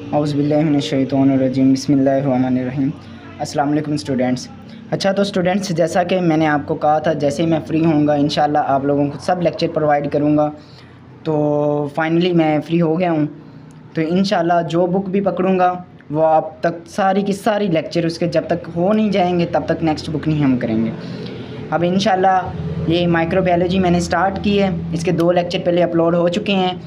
औज़ुबिल्लाहिमिनश्शैतानिर्रजीम बिस्मिल्लाहिर्रहमानिर्रहीम। अस्सलाम वालेकुम स्टूडेंट्स। अच्छा तो स्टूडेंट्स, जैसा कि मैंने आपको कहा था, जैसे ही मैं फ्री होऊंगा इंशाल्लाह आप लोगों को सब लेक्चर प्रोवाइड करूंगा। तो फाइनली मैं फ्री हो गया हूं, तो इंशाल्लाह जो बुक भी पकड़ूंगा वो आप तक सारी की सारी लेक्चर उसके जब तक हो नहीं जाएंगे तब तक नेक्स्ट बुक नहीं हम करेंगे। अब इंशाल्लाह ये माइक्रोबायोलॉजी मैंने स्टार्ट की है, इसके 2 लेक्चर पहले अपलोड हो चुके हैं।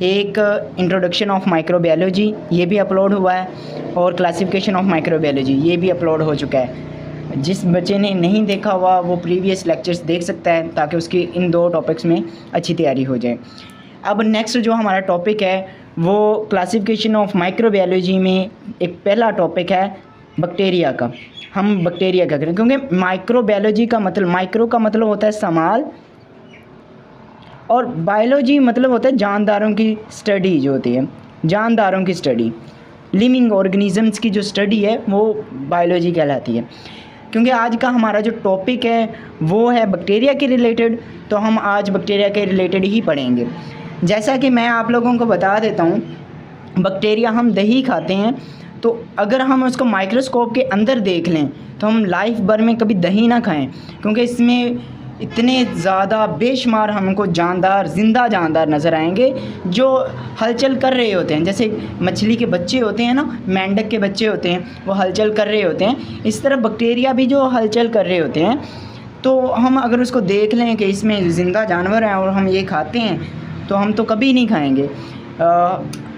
एक इंट्रोडक्शन ऑफ माइक्रोबायोलॉजी ये भी अपलोड हुआ है और क्लासिफिकेशन ऑफ माइक्रोबायोलॉजी ये भी अपलोड हो चुका है। जिस बच्चे ने नहीं देखा हुआ वो प्रीवियस लेक्चर्स देख सकता है ताकि उसकी इन 2 टॉपिक्स में अच्छी तैयारी हो जाए। अब नेक्स्ट जो हमारा टॉपिक है वो क्लासिफिकेशन ऑफ माइक्रोबायोलॉजी में एक पहला टॉपिक है बैक्टीरिया का। हम बैक्टीरिया का करें क्योंकि माइक्रोबायोलॉजी का मतलब, माइक्रो का मतलब होता है समाल और बायोलॉजी मतलब होता है जानदारों की स्टडी जो होती है, जानदारों की स्टडी, लिविंग ऑर्गेनिजम्स की जो स्टडी है वो बायोलॉजी कहलाती है। क्योंकि आज का हमारा जो टॉपिक है वो है बैक्टीरिया के रिलेटेड, तो हम आज बैक्टीरिया के रिलेटेड ही पढ़ेंगे। जैसा कि मैं आप लोगों को बता देता हूँ, बैक्टीरिया हम दही खाते हैं, तो अगर हम उसको माइक्रोस्कोप के अंदर देख लें तो हम लाइफ भर में कभी दही ना खाएं, क्योंकि इसमें इतने ज़्यादा बेशुमार हमको जानदार, ज़िंदा जानदार नज़र आएंगे जो हलचल कर रहे होते हैं। जैसे मछली के बच्चे होते हैं ना, मेंढक के बच्चे होते हैं, वो हलचल कर रहे होते हैं, इस तरह बैक्टीरिया भी जो हलचल कर रहे होते हैं। तो हम अगर उसको देख लें कि इसमें ज़िंदा जानवर हैं और हम ये खाते हैं तो हम तो कभी नहीं खाएँगे।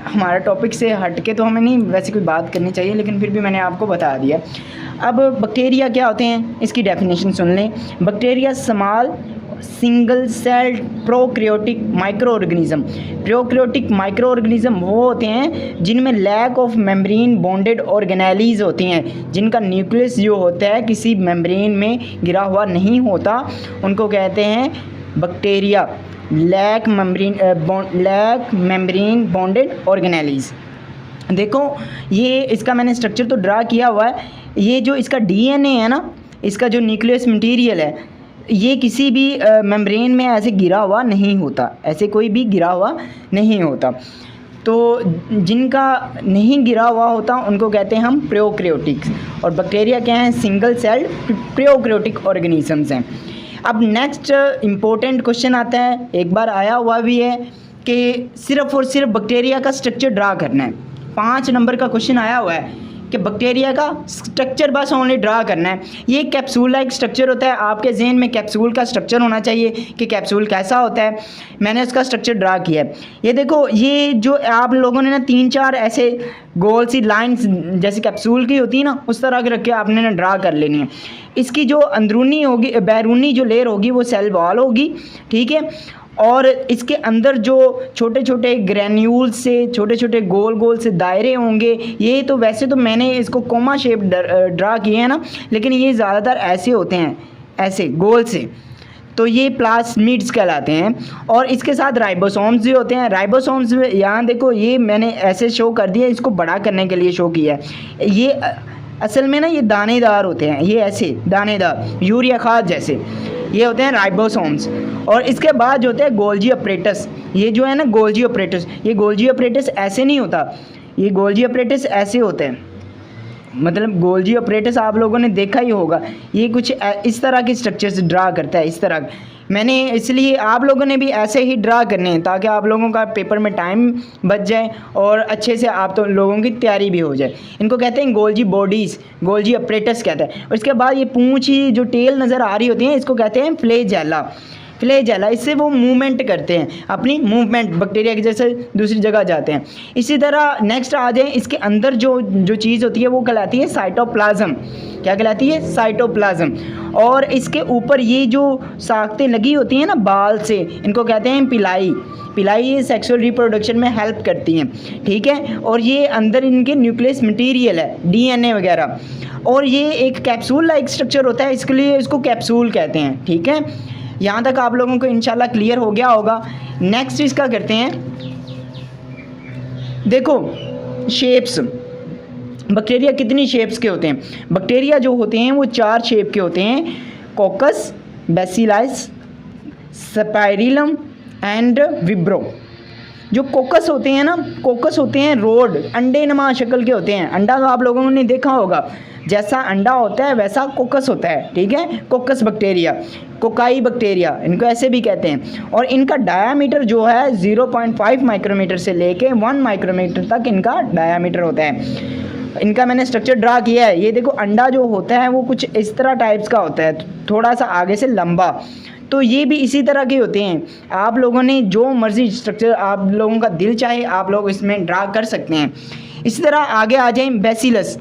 हमारा टॉपिक से हट के तो हमें नहीं वैसे कोई बात करनी चाहिए, लेकिन फिर भी मैंने आपको बता दिया। अब बैक्टीरिया क्या होते हैं इसकी डेफिनेशन सुन लें। Bacteria small single celled prokaryotic microorganism. Prokaryotic microorganism वो होते हैं जिनमें lack of membrane bonded organelles होती हैं, जिनका न्यूक्लियस जो होता है किसी मेम्ब्रेन में गिरा हुआ नहीं होता, उनको कहते हैं bacteria. Lack membrane bonded organelles. देखो ये इसका मैंने स्ट्रक्चर तो ड्रा किया हुआ है। ये जो इसका डीएनए है ना, इसका जो न्यूक्लियस मटेरियल है, ये किसी भी मेम्ब्रेन में ऐसे गिरा हुआ नहीं होता, ऐसे कोई भी गिरा हुआ नहीं होता। तो जिनका नहीं गिरा हुआ होता उनको कहते हैं हम प्रोकैरियोटिक्स, और बैक्टीरिया क्या हैं, सिंगल सेल्ड प्रोकैरियोटिक ऑर्गेनिजम्स हैं। अब नेक्स्ट इम्पोर्टेंट क्वेश्चन आता है, एक बार आया हुआ भी है कि सिर्फ़ और सिर्फ बैक्टीरिया का स्ट्रक्चर ड्रा करना है। 5 नंबर का क्वेश्चन आया हुआ है कि बैक्टीरिया का स्ट्रक्चर बस ओनली ड्रा करना है। ये कैप्सूल लाइक स्ट्रक्चर होता है, आपके जहन में कैप्सूल का स्ट्रक्चर होना चाहिए कि कैप्सूल कैसा होता है। मैंने इसका स्ट्रक्चर ड्रा किया है। ये देखो, ये जो आप लोगों ने ना 3-4 ऐसे गोल सी लाइंस जैसे कैप्सूल की होती है ना, उस तरह के रख के आपने ना ड्रा कर लेनी है। इसकी जो अंदरूनी होगी, बैरूनी जो लेयर होगी वो सेल वॉल होगी, ठीक है। और इसके अंदर जो छोटे छोटे ग्रैन्यूल से छोटे छोटे गोल गोल से दायरे होंगे, ये तो वैसे तो मैंने इसको कोमा शेप ड्रा किए हैं ना, लेकिन ये ज़्यादातर ऐसे होते हैं, ऐसे गोल से, तो ये प्लाज्मिड्स कहलाते हैं। और इसके साथ राइबोसोम्स भी होते हैं। राइबोसोम्स यहाँ देखो, ये मैंने ऐसे शो कर दिया, इसको बड़ा करने के लिए शो किया है। ये असल में ना ये दानेदार होते हैं, ये ऐसे दानेदार यूरिया खाद जैसे, ये होते हैं राइबोसोम्स। और इसके बाद जो होते हैं गोल्जी अपरेटस, ये जो है ना गोल्जी अपरेटस, ये गोल्जी अपरेटस ऐसे नहीं होता, ये गोल्जी अपरेटस ऐसे होते हैं। मतलब गोल्जी अपरेटस आप लोगों ने देखा ही होगा, ये कुछ इस तरह के स्ट्रक्चर से ड्रा करता है, इस तरह। मैंने इसलिए आप लोगों ने भी ऐसे ही ड्रा करने हैं ताकि आप लोगों का पेपर में टाइम बच जाए और अच्छे से आप तो लोगों की तैयारी भी हो जाए। इनको कहते हैं गोल्जी बॉडीज़, गोल्जी अपरेटस कहते हैं। और इसके बाद ये पूंछ ही जो टेल नज़र आ रही होती है, इसको कहते हैं फ्लैजेला। फ्लैजेला, इससे वो मूवमेंट करते हैं, अपनी मूवमेंट बैक्टीरिया की जैसे दूसरी जगह जाते हैं। इसी तरह नेक्स्ट आ जाए, इसके अंदर जो चीज़ होती है वो कहलाती है साइटोप्लाज्म। क्या कहलाती है? साइटोप्लाज्म। और इसके ऊपर ये जो साख्तें लगी होती हैं ना बाल से, इनको कहते हैं पिलाई। पिलाई ये सेक्सुअल रिप्रोडक्शन में हेल्प करती हैं, ठीक है। और ये अंदर इनके न्यूक्लियस मटेरियल है, डीएनए वगैरह। और ये एक कैप्सूल लाइक स्ट्रक्चर होता है, इसके लिए इसको कैप्सूल कहते हैं, ठीक है। यहाँ तक आप लोगों को इंशाल्लाह क्लियर हो गया होगा। नेक्स्ट इसका करते हैं, देखो शेप्स। बैक्टीरिया कितनी शेप्स के होते हैं? बैक्टीरिया जो होते हैं वो 4 शेप के होते हैं, कोकस, बेसिलस, स्पाइरिलम एंड विब्रो। जो कोकस होते हैं ना, कोकस होते हैं रोड, अंडे नुमा शक्ल के होते हैं। अंडा तो आप लोगों ने देखा होगा, जैसा अंडा होता है वैसा कोकस होता है, ठीक है, कोकस बैक्टीरिया, कोकाई बैक्टीरिया इनको ऐसे भी कहते हैं। और इनका डायामीटर जो है 0.5 माइक्रोमीटर से लेके 1 माइक्रोमीटर तक इनका डायामीटर होता है। इनका मैंने स्ट्रक्चर ड्रा किया है। ये देखो, अंडा जो होता है वो कुछ इस तरह टाइप्स का होता है, थोड़ा सा आगे से लंबा, तो ये भी इसी तरह के होते हैं। आप लोगों ने जो मर्जी स्ट्रक्चर आप लोगों का दिल चाहे आप लोग इसमें ड्रा कर सकते हैं। इसी तरह आगे आ जाएं बैसिलस।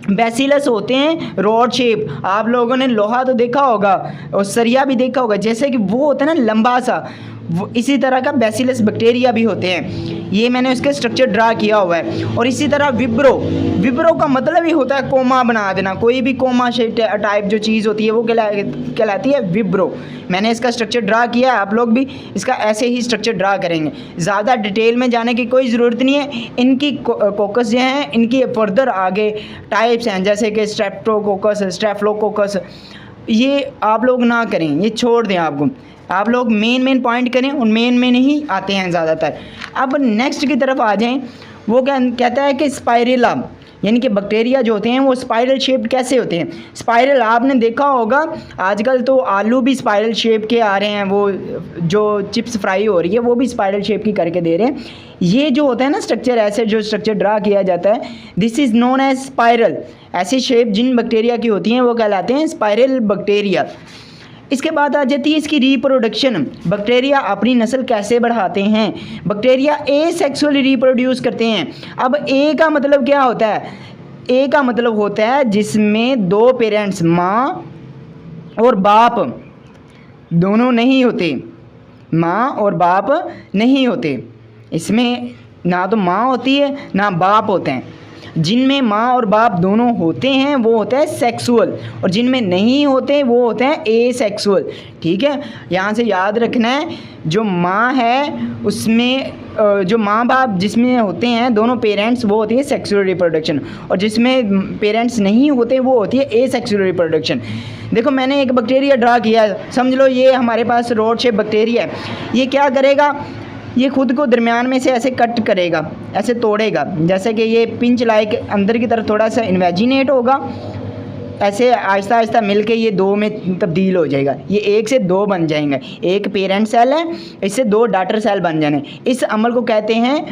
बैसिलस होते हैं रॉड शेप, आप लोगों ने लोहा तो देखा होगा और सरिया भी देखा होगा, जैसे कि वो होता है ना लंबा सा, वो इसी तरह का बैसिलस बैक्टीरिया भी होते हैं। ये मैंने उसके स्ट्रक्चर ड्रा किया हुआ है। और इसी तरह विब्रो, विब्रो का मतलब ही होता है कोमा बना देना, कोई भी कोमा टाइप जो चीज़ होती है वो कहलाती है विब्रो। मैंने इसका स्ट्रक्चर ड्रा किया है, आप लोग भी इसका ऐसे ही स्ट्रक्चर ड्रा करेंगे। ज़्यादा डिटेल में जाने की कोई ज़रूरत नहीं है। इनकी कोकस जो हैं इनकी फर्दर आगे टाइप्स हैं, जैसे कि स्ट्रेप्टोकोकस, स्टेफलोकोकस, ये आप लोग ना करें, ये छोड़ दें। आप लोग मेन पॉइंट करें, उन मेन ही आते हैं ज़्यादातर। अब नेक्स्ट की तरफ आ जाएं, वो कहता है कि स्पाइरेला, यानी कि बैक्टीरिया जो होते हैं वो स्पाइरल शेप्ड कैसे होते हैं। स्पाइरल आपने देखा होगा, आजकल तो आलू भी स्पाइरल शेप के आ रहे हैं, वो जो चिप्स फ्राई हो रही है वो भी स्पाइरल शेप की करके दे रहे हैं। ये जो होता है ना स्ट्रक्चर, ऐसे जो स्ट्रक्चर ड्रा किया जाता है, this is known as spiral. ऐसी शेप जिन बैक्टीरिया की होती हैं वो कहलाते हैं स्पाइरल बैक्टीरिया। इसके बाद आ जाती है इसकी रिप्रोडक्शन। बैक्टीरिया अपनी नस्ल कैसे बढ़ाते हैं। बैक्टीरिया एसेक्सुअली रिप्रोड्यूस करते हैं। अब ए का मतलब क्या होता है, ए का मतलब होता है जिसमें दो पेरेंट्स माँ और बाप दोनों नहीं होते, माँ और बाप नहीं होते। इसमें ना तो माँ होती है ना बाप होते हैं। जिनमें माँ और बाप दोनों होते हैं वो होता है सेक्सुअल, और जिनमें नहीं होते वो होते हैं एसेक्सुअल, ठीक है। यहाँ से याद रखना है, जो माँ है उसमें जो माँ बाप जिसमें होते हैं दोनों पेरेंट्स, वो होती है सेक्सुअल रिप्रोडक्शन, और जिसमें पेरेंट्स नहीं होते वो होती है एसेक्सुअल रिप्रोडक्शन। देखो मैंने एक बैक्टीरिया ड्रा किया, समझ लो ये हमारे पास रॉड शेप बैक्टीरिया है। ये क्या करेगा, ये खुद को दरमियान में से ऐसे कट करेगा, ऐसे तोड़ेगा, जैसे कि ये पिंच लाइक अंदर की तरफ थोड़ा सा इन्वेजिनेट होगा, ऐसे आहिस्ता आहिस्ता मिलके ये दो में तब्दील हो जाएगा। ये एक से दो बन जाएंगे, एक पेरेंट सेल है, इससे दो डॉटर सेल बन जाने। इस अमल को कहते हैं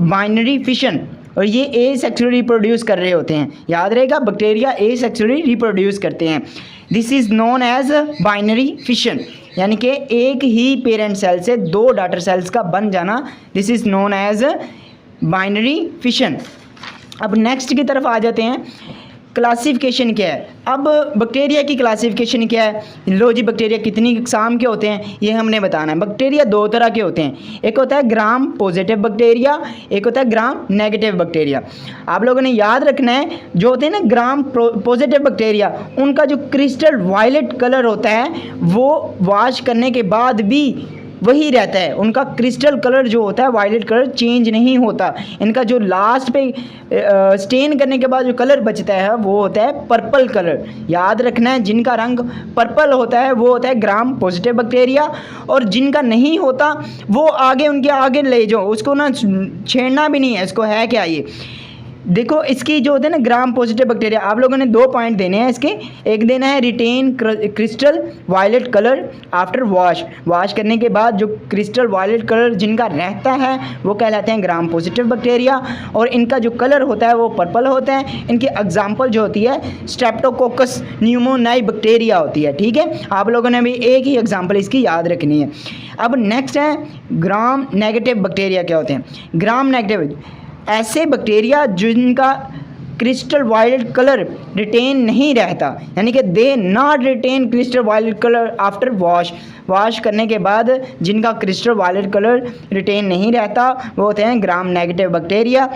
बाइनरी फिशन, और ये एसेक्सुअली रिप्रोड्यूस कर रहे होते हैं। याद रहेगा, बैक्टीरिया एसेक्सुअली रिप्रोड्यूस करते हैं। This is known as binary fission, यानी कि एक ही पेरेंट सेल से दो डॉटर सेल्स का बन जाना, this is known as binary fission. अब नेक्स्ट की तरफ आ जाते हैं, क्लासिफिकेशन क्या है। अब बैक्टीरिया की क्लासिफिकेशन क्या है, लो जी बैक्टीरिया कितनी इकसाम के होते हैं ये हमने बताना है। बैक्टीरिया दो तरह के होते हैं, एक होता है ग्राम पॉजिटिव बैक्टीरिया, एक होता है ग्राम नेगेटिव बैक्टीरिया। आप लोगों ने याद रखना है, जो होते हैं ना ग्राम पॉजिटिव बैक्टीरिया, उनका जो क्रिस्टल वायलेट कलर होता है वो वॉश करने के बाद भी वही रहता है। उनका क्रिस्टल कलर जो होता है वायलेट कलर चेंज नहीं होता। इनका जो लास्ट पे स्टेन करने के बाद जो कलर बचता है वो होता है पर्पल कलर। याद रखना है, जिनका रंग पर्पल होता है वो होता है ग्राम पॉजिटिव बैक्टीरिया, और जिनका नहीं होता वो आगे उनके आगे ले जाओ, उसको ना छेड़ना भी नहीं है, इसको है क्या ये। देखो इसकी जो होते हैं ना ग्राम पॉजिटिव बैक्टीरिया, आप लोगों ने 2 पॉइंट देने हैं इसके। एक देना है retain crystal violet colour after wash करने के बाद जो क्रिस्टल वायलेट कलर जिनका रहता है वो कहलाते हैं ग्राम पॉजिटिव बैक्टीरिया, और इनका जो कलर होता है वो पर्पल होता है। इनकी एग्जांपल जो होती है स्ट्रेप्टोकोकस न्यूमोनाई बैक्टीरिया होती है, ठीक है। आप लोगों ने भी एक ही एग्जाम्पल इसकी याद रखनी है। अब नेक्स्ट है ग्राम नेगेटिव बैक्टीरिया क्या होते हैं। ग्राम नेगेटिव ऐसे बैक्टीरिया जिनका क्रिस्टल वायलेट कलर रिटेन नहीं रहता, यानी कि they not retain crystal violet colour after wash करने के बाद जिनका क्रिस्टल वायलेट कलर रिटेन नहीं रहता वो होते हैं ग्राम नेगेटिव बैक्टीरिया।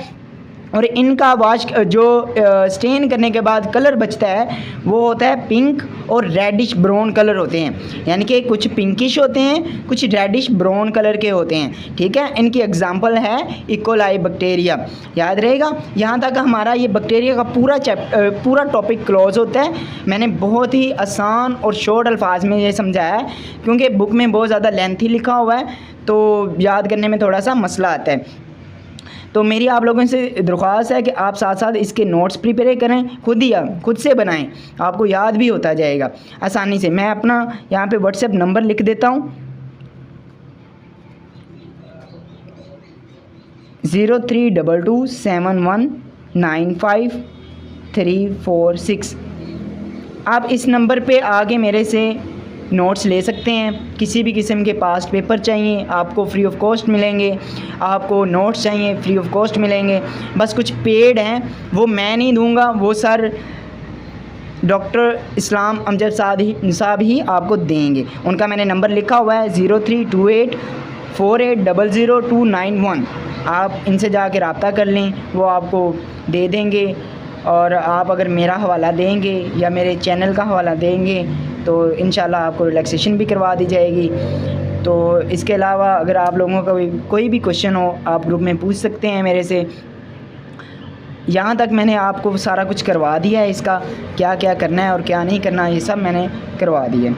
और इनका वाश जो स्टेन करने के बाद कलर बचता है वो होता है पिंक और रेडिश ब्राउन कलर होते हैं, यानी कि कुछ पिंकिश होते हैं, कुछ रेडिश ब्राउन कलर के होते हैं, ठीक है। इनकी एग्जांपल है इकोलाई बैक्टीरिया। याद रहेगा, यहाँ तक हमारा ये बैक्टीरिया का पूरा टॉपिक क्लोज होता है। मैंने बहुत ही आसान और शॉर्ट अल्फाज में ये समझाया है, क्योंकि बुक में बहुत ज़्यादा लेंथी लिखा हुआ है तो याद करने में थोड़ा सा मसला आता है। तो मेरी आप लोगों से दरख्वास्त है कि आप साथ साथ इसके नोट्स प्रिपेयर करें, खुद से बनाएं, आपको याद भी होता जाएगा आसानी से। मैं अपना यहाँ पे व्हाट्सएप नंबर लिख देता हूँ 03227195 आप इस नंबर पे आके मेरे से नोट्स ले सकते हैं। किसी भी किस्म के पास्ट पेपर चाहिए आपको फ्री ऑफ कॉस्ट मिलेंगे, आपको नोट्स चाहिए फ्री ऑफ कॉस्ट मिलेंगे। बस कुछ पेड हैं वो मैं नहीं दूंगा, वो सर डॉक्टर इस्लाम अमजद साहब ही आपको देंगे। उनका मैंने नंबर लिखा हुआ है 032848000291। आप इनसे जाके रब्ता कर लें, वो आपको दे देंगे। और आप अगर मेरा हवाला देंगे या मेरे चैनल का हवाला देंगे तो इंशाल्लाह आपको रिलैक्सेशन भी करवा दी जाएगी। तो इसके अलावा अगर आप लोगों का कोई भी क्वेश्चन हो आप ग्रुप में पूछ सकते हैं मेरे से। यहाँ तक मैंने आपको सारा कुछ करवा दिया है, इसका क्या क्या करना है और क्या नहीं करना ये सब मैंने करवा दिया।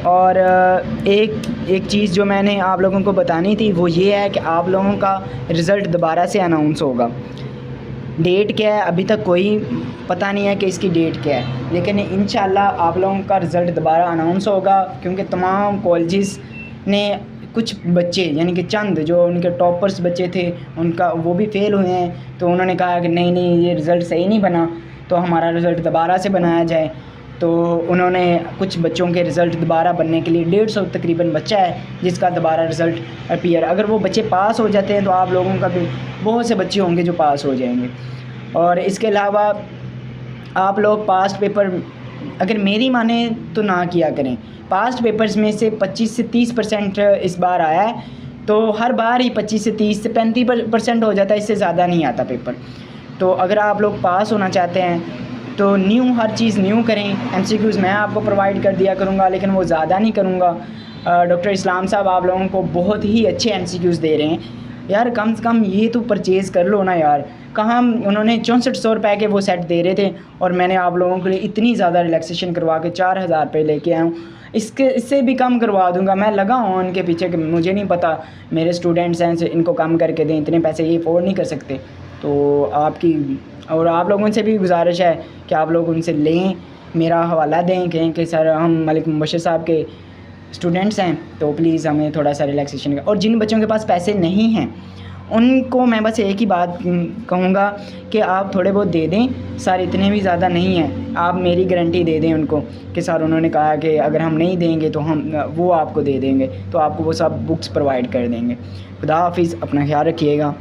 और एक चीज़ जो मैंने आप लोगों को बतानी थी वो ये है कि आप लोगों का रिज़ल्ट दोबारा से अनाउंस होगा। डेट क्या है अभी तक कोई पता नहीं है कि इसकी डेट क्या है, लेकिन इंशाल्लाह आप लोगों का रिज़ल्ट दोबारा अनाउंस होगा, क्योंकि तमाम कॉलेजेस ने कुछ बच्चे यानी कि चंद जो उनके टॉपर्स बच्चे थे उनका वो भी फेल हुए हैं। तो उन्होंने कहा कि नहीं ये रिज़ल्ट सही नहीं बना, तो हमारा रिज़ल्ट दोबारा से बनाया जाए। तो उन्होंने कुछ बच्चों के रिज़ल्ट दोबारा बनने के लिए 150 तकरीबन बच्चा है जिसका दोबारा रिज़ल्ट अपीयर। अगर वो बच्चे पास हो जाते हैं तो आप लोगों का भी बहुत से बच्चे होंगे जो पास हो जाएंगे। और इसके अलावा आप लोग पास्ट पेपर अगर मेरी माने तो ना किया करें। पास्ट पेपर्स में से 25 से 30% इस बार आया है, तो हर बार ही 25 से 30 से 35% हो जाता है, इससे ज़्यादा नहीं आता पेपर। तो अगर आप लोग पास होना चाहते हैं तो हर चीज़ न्यू करें। MCQs मैं आपको प्रोवाइड कर दिया करूँगा, लेकिन वो ज़्यादा नहीं करूँगा। डॉक्टर इस्लाम साहब आप लोगों को बहुत ही अच्छे MCQs दे रहे हैं यार, कम से कम ये तो परचेज़ कर लो ना यार। कहाँ उन्होंने 6400 रुपये के वो सेट दे रहे थे और मैंने आप लोगों के लिए इतनी ज़्यादा रिलैक्सेशन करवा के 4000 रुपये लेके आया हूँ। इससे भी कम करवा दूंगा। मैं लगा हूँ उनके पीछे कि मुझे नहीं पता मेरे स्टूडेंट्स हैं इनको कम करके दें, इतने पैसे ये अफोर्ड नहीं कर सकते। तो आप लोगों से भी गुजारिश है कि आप लोग उनसे लें, मेरा हवाला दें, कहें कि सर हम मलिक मुबशर साहब के स्टूडेंट्स हैं तो प्लीज़ हमें थोड़ा सा रिलैक्सेशन का। और जिन बच्चों के पास पैसे नहीं हैं उनको मैं बस एक ही बात कहूँगा कि आप थोड़े बहुत दे दें सर, इतने भी ज़्यादा नहीं हैं। आप मेरी गारंटी दे दें उनको कि सर उन्होंने कहा कि अगर हम नहीं देंगे तो वो आपको दे देंगे, तो आपको वो सब बुक्स प्रोवाइड कर देंगे। खुदा हाफिज़, अपना ख्याल रखिएगा।